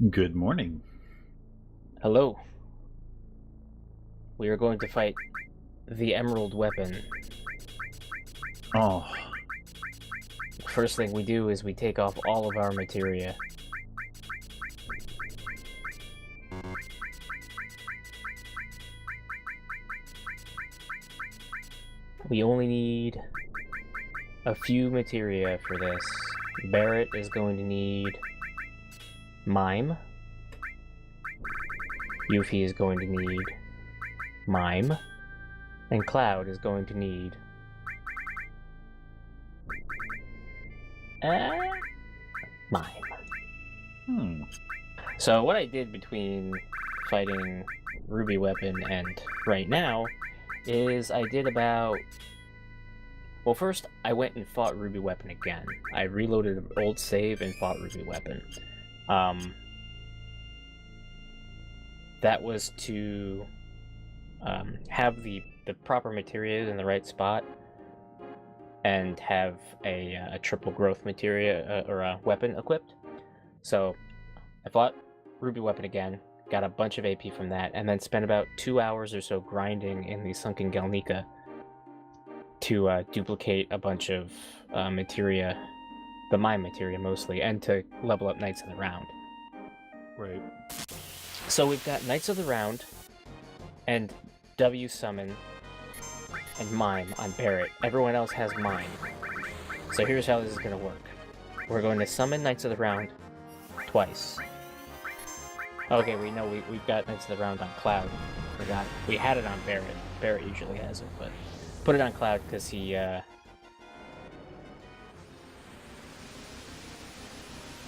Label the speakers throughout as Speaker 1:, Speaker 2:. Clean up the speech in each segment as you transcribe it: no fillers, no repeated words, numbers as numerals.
Speaker 1: Good morning.
Speaker 2: Hello. We are going to fight the Emerald Weapon.
Speaker 1: Oh,
Speaker 2: First thing we do is we take off all of our materia. We only need a few materia for this. Barrett is going to need Mime. Yuffie is going to need Mime. And Cloud is going to need... Mime.
Speaker 1: hmm.
Speaker 2: So what I did between fighting Ruby Weapon and right now is I did about... Well, first I went and fought Ruby Weapon again. I reloaded an old save and fought Ruby Weapon. That was to have the proper materia in the right spot and have a triple growth materia or a weapon equipped. So I fought Ruby Weapon again, got a bunch of AP from that, and then spent about 2 hours or so grinding in the Sunken Galnica to duplicate a bunch of materia, the mine materia mostly, and to level up Knights of the Round.
Speaker 1: Right.
Speaker 2: So we've got Knights of the Round and W Summon and Mime on Barrett. Everyone else has Mime. So here's how this is going to work. We're going to summon Knights of the Round twice. Okay, we know we've got Knights of the Round on Cloud. Forgot. We had it on Barrett. Barrett usually has it, but put it on Cloud because he, at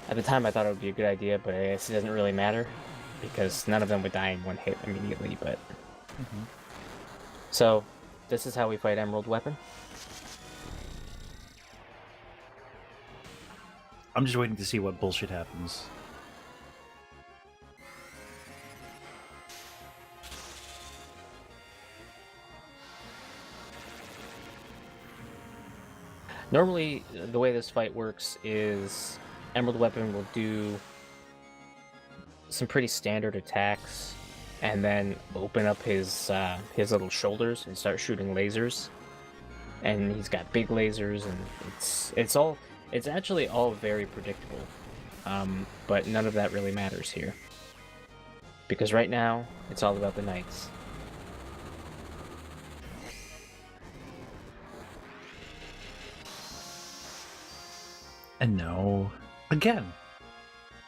Speaker 2: the time I thought it would be a good idea, but I guess it doesn't really matter because none of them would die in one hit immediately, but... So, this is how we fight Emerald Weapon.
Speaker 1: I'm just waiting to see what bullshit happens.
Speaker 2: Normally, the way this fight works is Emerald Weapon will do some pretty standard attacks and then open up his little shoulders and start shooting lasers. And he's got big lasers, and it's actually all very predictable. But none of that really matters here. Because right now, it's all about the Knights.
Speaker 1: And now, again.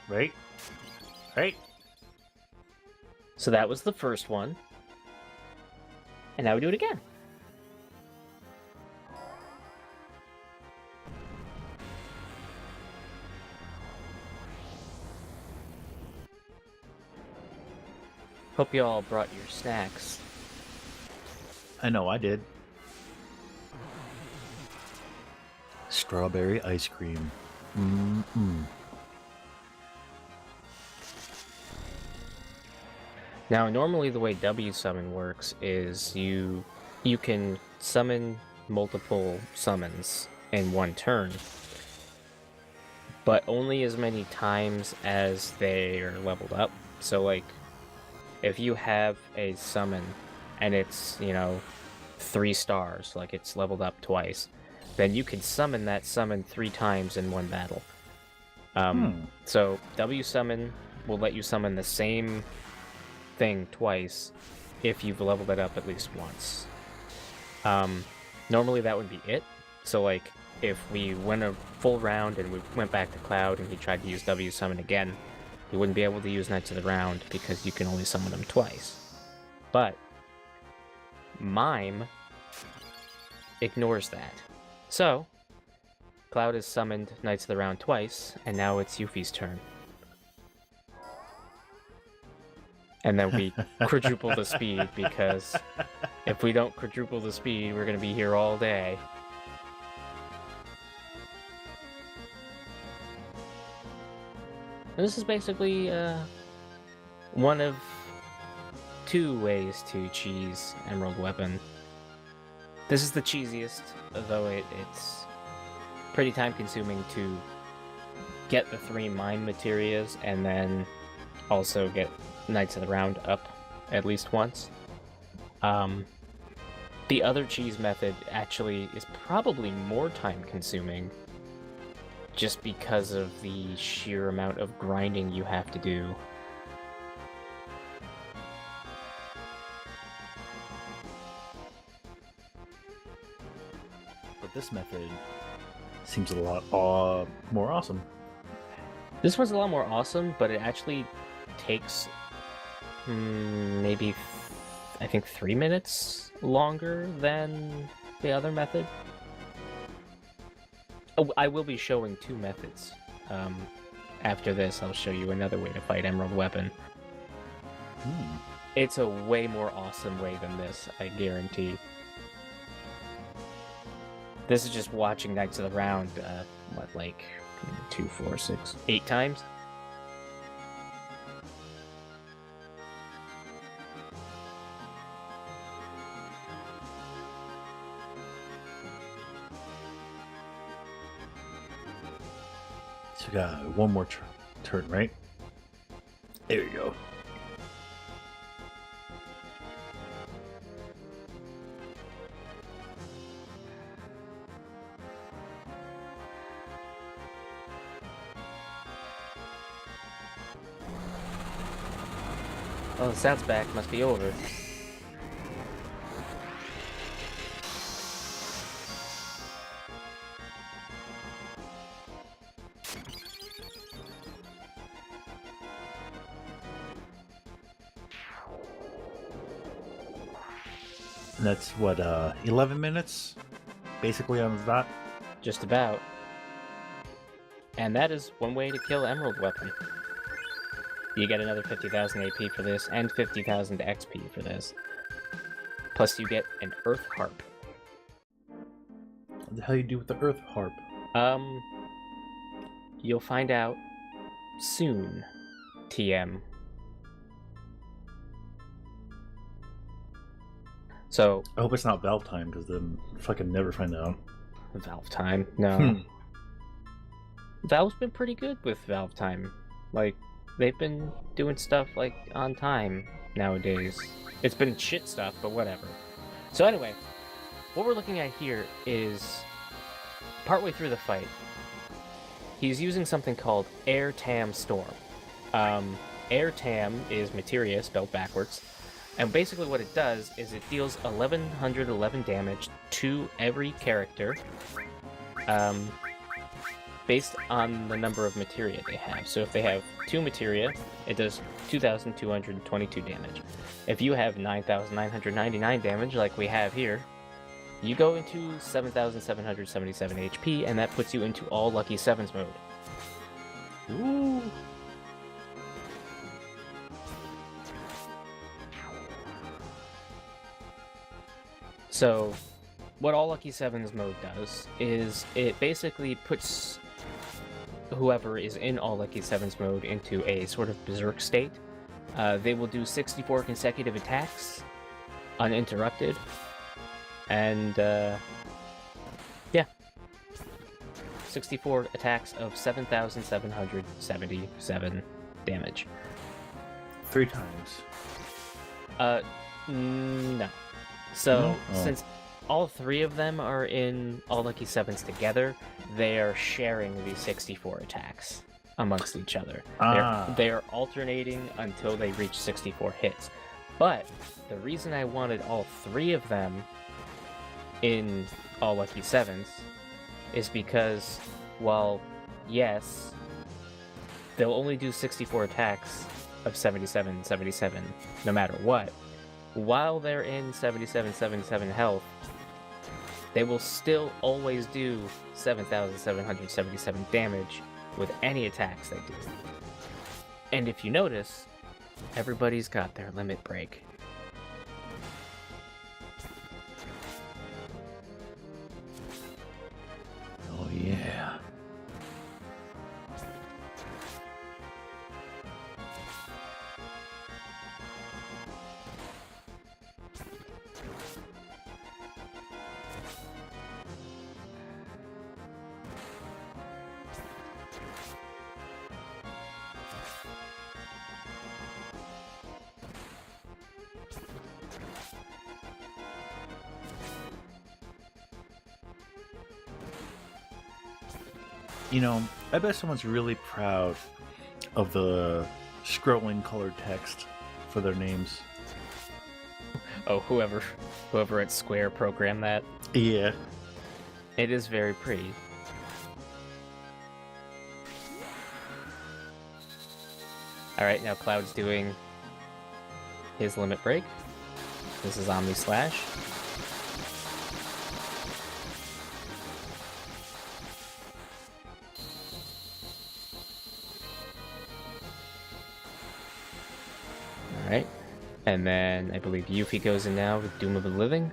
Speaker 1: Right? Right?
Speaker 2: So that was the first one. And now we do it again. Hope you all brought your snacks.
Speaker 1: I know I did. Strawberry ice cream. Mm-mm.
Speaker 2: Now, normally the way W summon works is you can summon multiple summons in one turn, but only as many times as they are leveled up. So, like, if you have a summon and it's, 3 stars, like it's leveled up twice, then you can summon that summon 3 times in one battle. So W summon will let you summon the same thing twice if you've leveled it up at least once. Normally that would be it. So like if we went a full round and we went back to Cloud and he tried to use W summon again, he wouldn't be able to use Knights of the Round because you can only summon them twice. But Mime ignores that. So Cloud has summoned Knights of the Round twice, and now it's Yuffie's turn. And then we quadruple the speed, because if we don't quadruple the speed, we're going to be here all day. And this is basically one of 2 ways to cheese Emerald Weapon. This is the cheesiest, though it's pretty time consuming to get the 3 mine materias and then also get Knights of the Round up at least once. The other cheese method actually is probably more time consuming just because of the sheer amount of grinding you have to do.
Speaker 1: But this method seems a lot more awesome.
Speaker 2: This one's a lot more awesome, but it actually takes maybe, I think, 3 minutes longer than the other method. Oh, I will be showing 2 methods. After this, I'll show you another way to fight Emerald Weapon. It's a way more awesome way than this, I guarantee. This is just watching Knights of the Round, what, like 2, 4, 6, 8 times?
Speaker 1: So we got one more turn, right? There you go.
Speaker 2: Oh, the sound's back. Must be over.
Speaker 1: And that's what, 11 minutes? Basically on the dot?
Speaker 2: Just about. And that is one way to kill Emerald Weapon. You get another 50,000 AP for this, and 50,000 XP for this. Plus you get an Earth Harp.
Speaker 1: What the hell you do with the Earth Harp?
Speaker 2: You'll find out soon, TM. So...
Speaker 1: I hope it's not Valve time, because then fucking never find out.
Speaker 2: Valve time? No. Valve's been pretty good with Valve time. Like, they've been doing stuff, like, on time nowadays. It's been shit stuff, but whatever. So anyway, what we're looking at here is partway through the fight, he's using something called Air Tam Storm. Air Tam is materia spelled backwards, and basically what it does is it deals 1111 damage to every character, based on the number of materia they have. So if they have 2 materia, it does 2,222 damage. If you have 9,999 damage, like we have here, you go into 7,777 HP, and that puts you into all Lucky Sevens mode.
Speaker 1: Ooh.
Speaker 2: So, what all Lucky Sevens mode does is it basically puts whoever is in all Lucky Sevens mode into a sort of berserk state. They will do 64 consecutive attacks, uninterrupted, and yeah, 64 attacks of 7,777 damage.
Speaker 1: 3 times.
Speaker 2: No. So,
Speaker 1: No? Oh.
Speaker 2: since all 3 of them are in All Lucky Sevens together, they are sharing these 64 attacks amongst each other. They're alternating until they reach 64 hits. But the reason I wanted all 3 of them in All Lucky Sevens is because, well, yes, they'll only do 64 attacks of 77 no matter what. While they're in 77 health, they will still always do 7,777 damage with any attacks they do. And if you notice, everybody's got their limit break.
Speaker 1: Oh yeah. You know, I bet someone's really proud of the scrolling colored text for their names.
Speaker 2: Oh, whoever at Square programmed that.
Speaker 1: Yeah.
Speaker 2: It is very pretty. Alright, now Cloud's doing his limit break. This is Omni Slash. Alright. And then I believe Yuffie goes in now with Doom of the Living.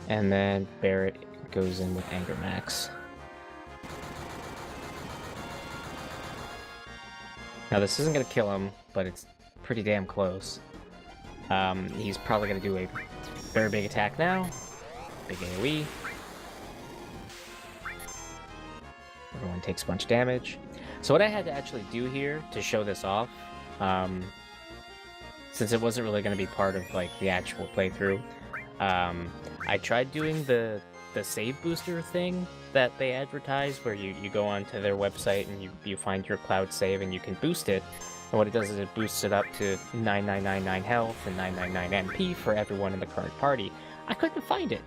Speaker 2: And then Barrett goes in with Anger Max. Now this isn't going to kill him, but it's pretty damn close. He's probably going to do a very big attack now. Big AoE. Everyone takes a bunch of damage. So what I had to actually do here to show this off, since it wasn't really going to be part of like the actual playthrough, I tried doing the save booster thing that they advertise, where you go onto their website and you find your Cloud save and you can boost it. And what it does is it boosts it up to 9999 health and 999 MP for everyone in the current party. I couldn't find it.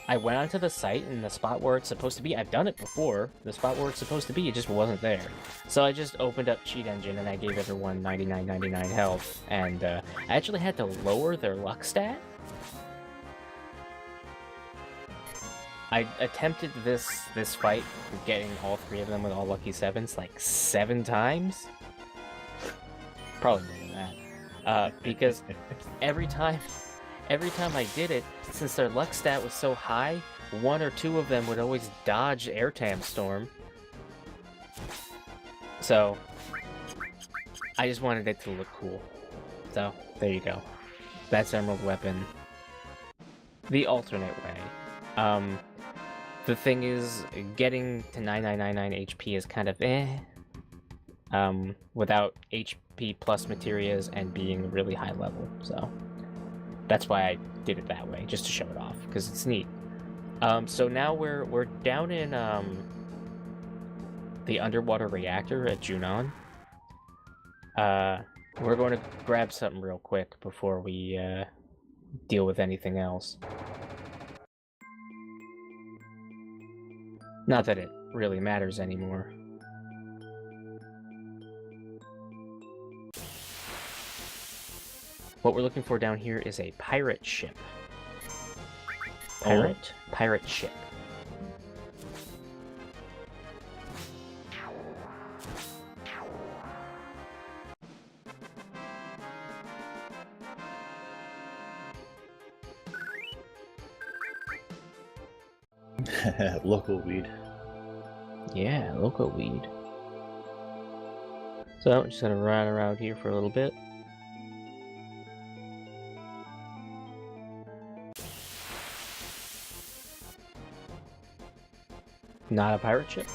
Speaker 2: I went onto the site, and the spot where it's supposed to be, I've done it before, the spot where it's supposed to be, it just wasn't there. So I just opened up Cheat Engine and I gave everyone 9999 health, and I actually had to lower their luck stat. I attempted this fight, getting all 3 of them with all lucky 7s like 7 times. Probably more than that. Because every time I did it, since their luck stat was so high, 1 or 2 of them would always dodge Airtam Storm. So I just wanted it to look cool. So there you go. That's Emerald Weapon. The alternate way. The thing is, getting to 9999 HP is kind of without HP plus materias and being really high level, so that's why I did it that way, just to show it off, because it's neat. So now we're down in the underwater reactor at Junon. We're going to grab something real quick before we deal with anything else. Not that it really matters anymore. What we're looking for down here is a pirate ship. Pirate ship.
Speaker 1: Local weed.
Speaker 2: Yeah, local weed. So I'm just gonna run around here for a little bit. Not a pirate ship?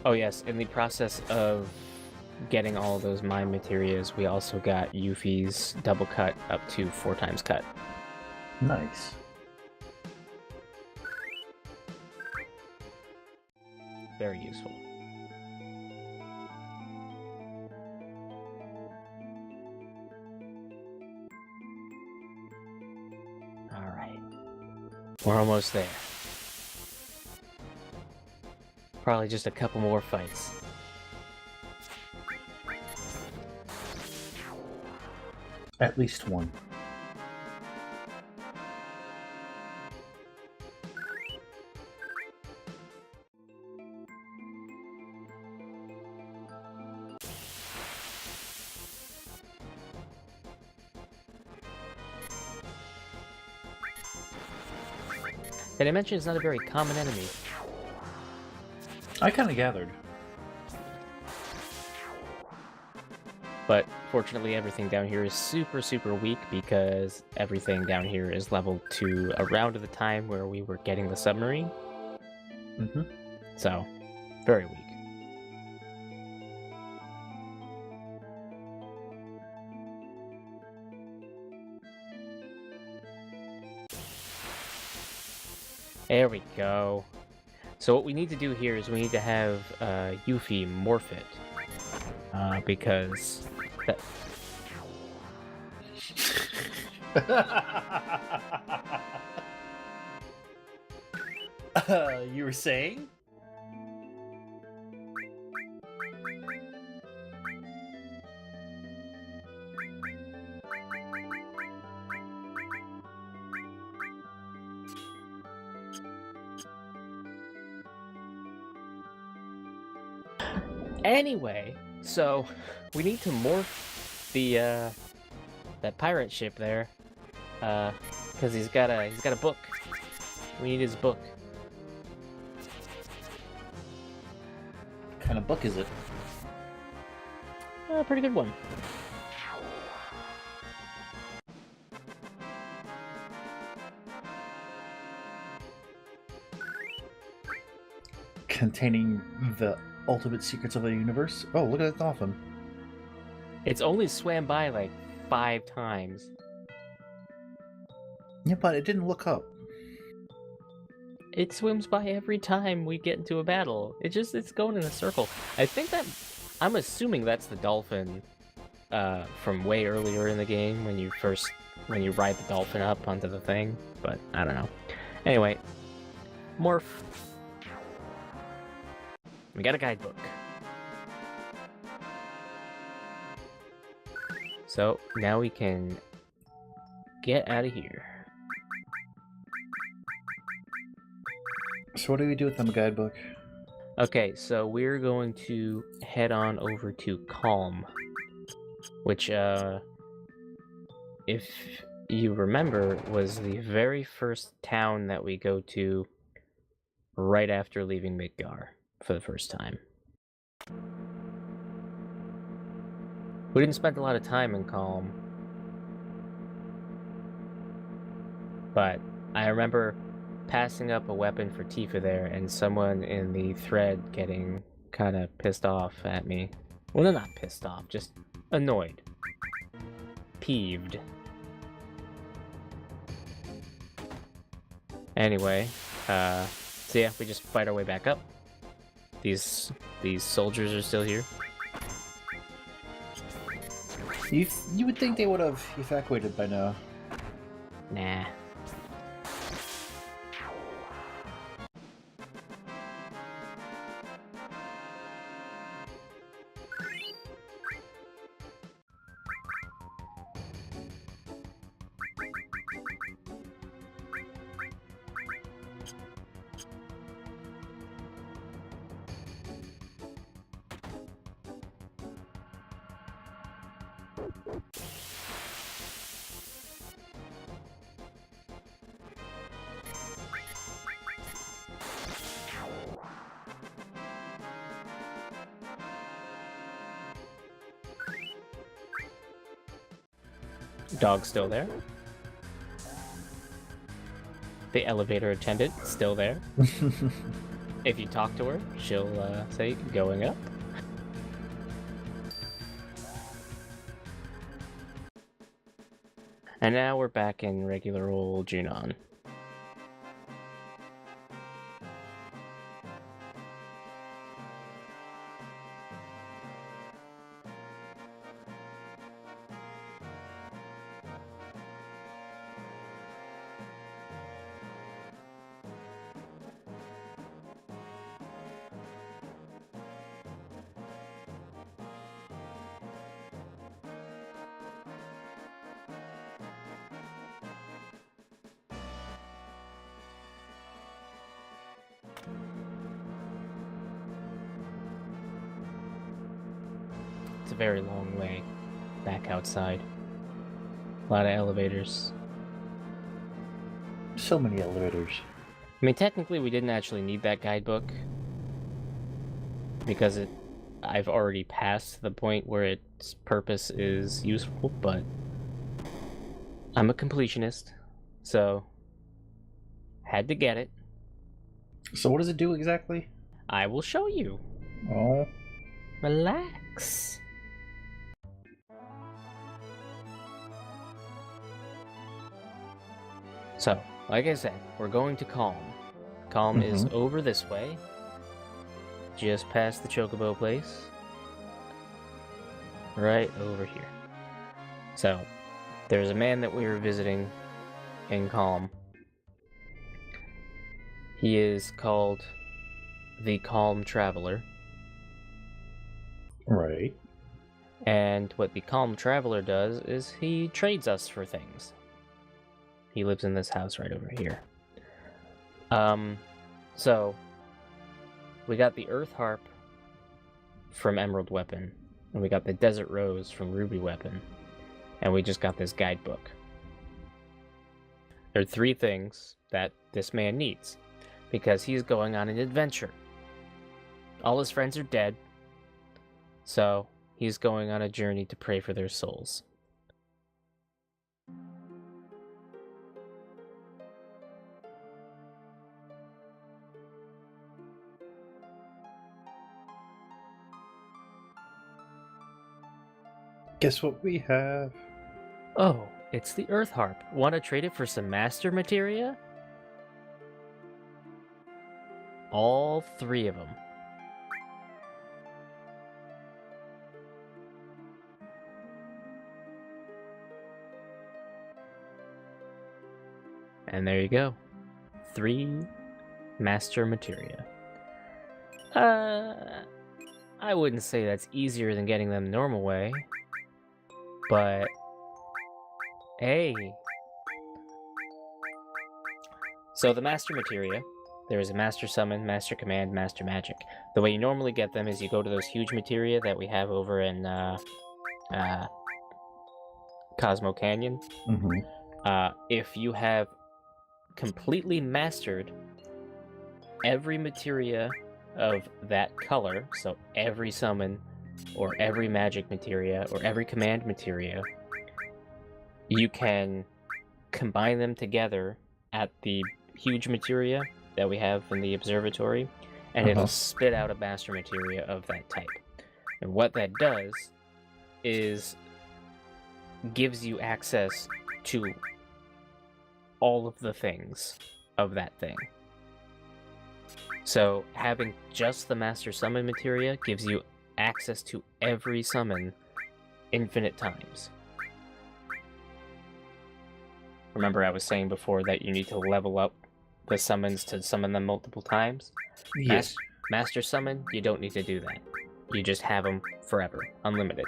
Speaker 2: Oh yes, in the process of getting all those mine materials, we also got Yuffie's double cut up to 4 times cut.
Speaker 1: Nice.
Speaker 2: Very useful. Alright. We're almost there. Probably just a couple more fights.
Speaker 1: At least one.
Speaker 2: Did I mention it's not a very common enemy?
Speaker 1: I kind of gathered.
Speaker 2: But fortunately everything down here is super weak, because everything down here is leveled to around the time where we were getting the submarine.
Speaker 1: Mm-hmm.
Speaker 2: So Very weak. There we go. So what we need to do here is we need to have Yuffie morph it. Because that...
Speaker 1: You were saying?
Speaker 2: Anyway, so we need to morph the that pirate ship there, because he's got a book. We need his book.
Speaker 1: What kind of book is it?
Speaker 2: Pretty good one.
Speaker 1: Containing the ultimate secrets of the universe? Oh, look at that dolphin.
Speaker 2: It's only swam by like 5 times.
Speaker 1: Yeah, but it didn't look up.
Speaker 2: It swims by every time we get into a battle. It's going in a circle. I'm assuming that's the dolphin from way earlier in the game when you ride the dolphin up onto the thing, but I don't know. Anyway, morph. We got a guidebook. So now we can get out of here.
Speaker 1: So what do we do with the guidebook?
Speaker 2: Okay, so we're going to head on over to Calm, which, if you remember, was the very first town that we go to right after leaving Midgar for the first time. We didn't spend a lot of time in Calm, but I remember passing up a weapon for Tifa there, and someone in the thread getting kind of pissed off at me. Well, not pissed off, just annoyed. Peeved. Anyway, so yeah, we just fight our way back up. These soldiers are still here.
Speaker 1: You would think they would have evacuated by now.
Speaker 2: Nah. Dog's still there. The elevator attendant still there. If you talk to her, she'll say going up. And now we're back in regular old Junon. It's a very long way back outside. A lot of elevators.
Speaker 1: So many elevators.
Speaker 2: I mean, technically we didn't actually need that guidebook because I've already passed the point where its purpose is useful, but I'm a completionist, so had to get it.
Speaker 1: So what does it do exactly?
Speaker 2: I will show you.
Speaker 1: Oh.
Speaker 2: Relax. So, like I said, we're going to Calm. Calm is over this way. Just past the Chocobo place. Right over here. So, there's a man that we were visiting in Calm. He is called the Calm Traveler.
Speaker 1: Right.
Speaker 2: And what the Calm Traveler does is he trades us for things. He lives in this house right over here. So we got the Earth Harp from Emerald Weapon, and we got the Desert Rose from Ruby Weapon, and we just got this guidebook. There are 3 things that this man needs, because he's going on an adventure. All his friends are dead, so he's going on a journey to pray for their souls.
Speaker 1: Guess what we have?
Speaker 2: Oh, it's the Earth Harp. Want to trade it for some master materia? All 3 of them. And there you go. 3 master materia. I wouldn't say that's easier than getting them normal way. But hey. So the master materia, there is a master summon, master command, master magic. The way you normally get them is you go to those huge materia that we have over in Cosmo Canyon. If you have completely mastered every materia of that color, so every summon or every magic materia or every command materia, you can combine them together at the huge materia that we have in the observatory, and it'll spit out a master materia of that type. And what that does is gives you access to all of the things of that thing. So having just the master summon materia gives you access to every summon infinite times. Remember I was saying before that you need to level up the summons to summon them multiple times?
Speaker 1: Yes.
Speaker 2: Master summon, you don't need to do that. You just have them forever, unlimited.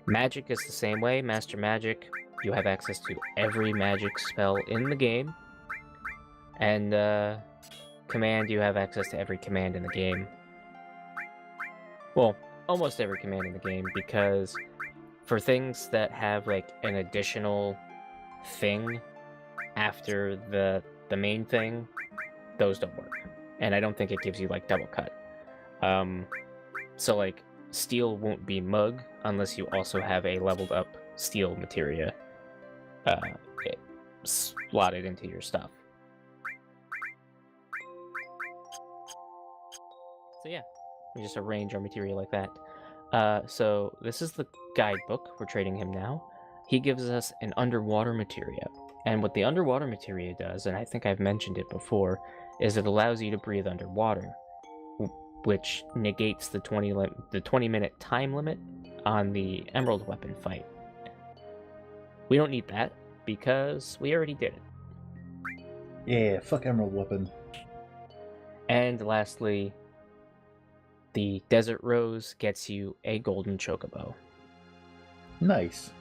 Speaker 2: Magic is the same way. Master magic, you have access to every magic spell in the game. And command, you have access to every command in the game. Well, almost every command in the game, because for things that have like an additional thing after the main thing, those don't work. And I don't think it gives you like double cut. So like steel won't be mug unless you also have a leveled up steel materia slotted into your stuff. So yeah, we just arrange our materia like that. So this is the guidebook. We're trading him now. He gives us an underwater materia. And what the underwater materia does, and I think I've mentioned it before, is it allows you to breathe underwater, which negates the 20-minute time limit on the Emerald Weapon fight. We don't need that, because we already did it.
Speaker 1: Yeah, fuck Emerald Weapon.
Speaker 2: And lastly, the Desert Rose gets you a golden chocobo.
Speaker 1: Nice.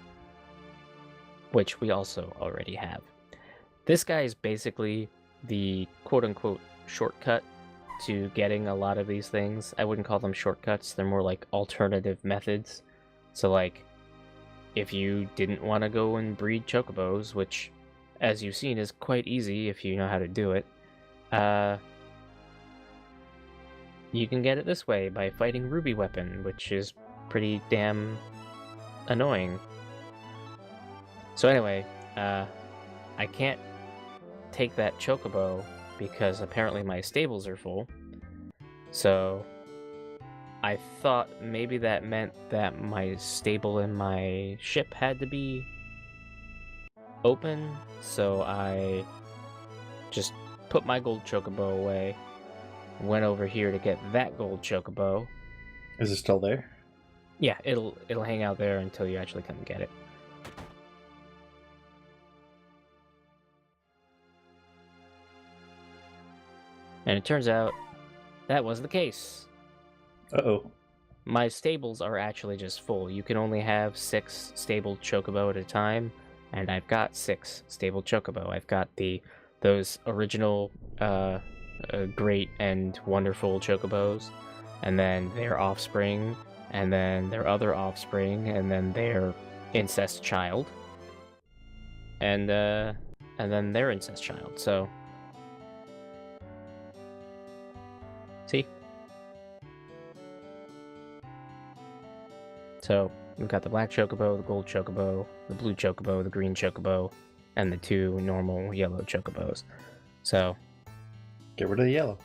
Speaker 2: Which we also already have. This guy is basically the quote-unquote shortcut to getting a lot of these things. I wouldn't call them shortcuts, they're more like alternative methods. So like, if you didn't want to go and breed chocobos, which, as you've seen, is quite easy if you know how to do it, you can get it this way by fighting Ruby Weapon, which is pretty damn annoying. So anyway, I can't take that chocobo because apparently my stables are full. So I thought maybe that meant that my stable in my ship had to be open, so I just put my gold chocobo away, went over here to get that gold chocobo.
Speaker 1: Is it still there?
Speaker 2: Yeah, it'll hang out there until you actually come and get it. And it turns out that was the case.
Speaker 1: Uh-oh.
Speaker 2: My stables are actually just full. You can only have 6 stable chocobo at a time, and I've got 6 stable chocobo. I've got those original great and wonderful chocobos, and then their offspring, and then their other offspring, and then their incest child, and then their incest child. So, see? So, we've got the black chocobo, the gold chocobo, the blue chocobo, the green chocobo, and the 2 normal yellow chocobos. So,
Speaker 1: Get rid of the yellow.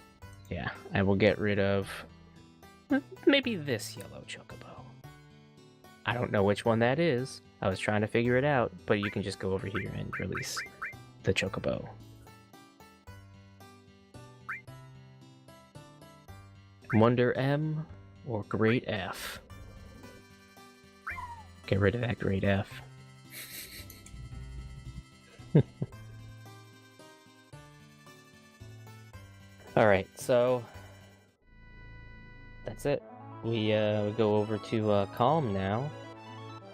Speaker 2: yeah, I will get rid of maybe this yellow chocobo. I don't know which one that is. I was trying to figure it out, but you can just go over here and release the chocobo. Wonder M or Great F? Get rid of that Great F. Alright, so that's it. We go over to Calm now,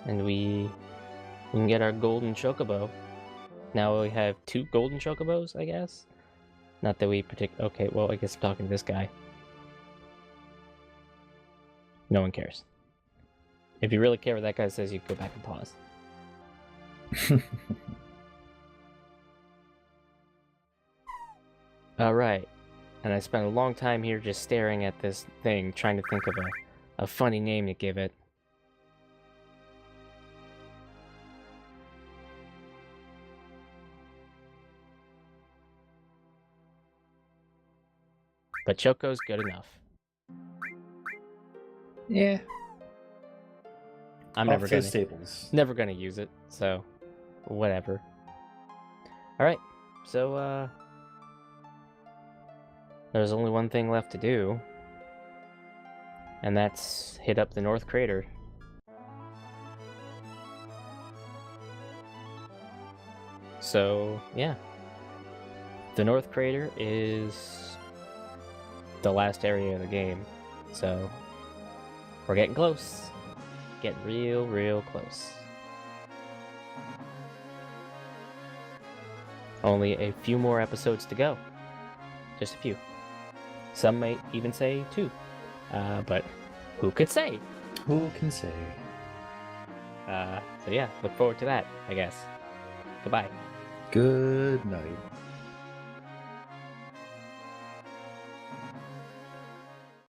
Speaker 2: and we can get our golden chocobo. Now we have 2 golden chocobos, I guess? Not that we okay, well, I guess I'm talking to this guy. No one cares. If you really care what that guy says, you can go back and pause. Alright. And I spent a long time here just staring at this thing, trying to think of a funny name to give it. But Choco's good enough.
Speaker 1: Yeah.
Speaker 2: I'm
Speaker 1: Off to the stables.
Speaker 2: never gonna use it, so whatever. Alright, so there's only one thing left to do, and that's hit up the North Crater. So, yeah. The North Crater is the last area of the game, so we're getting close. Getting real close. Only a few more episodes to go. Just a few. Some might even say 2. But who could say?
Speaker 1: Who can say?
Speaker 2: So yeah, look forward to that, I guess. Goodbye.
Speaker 1: Good night.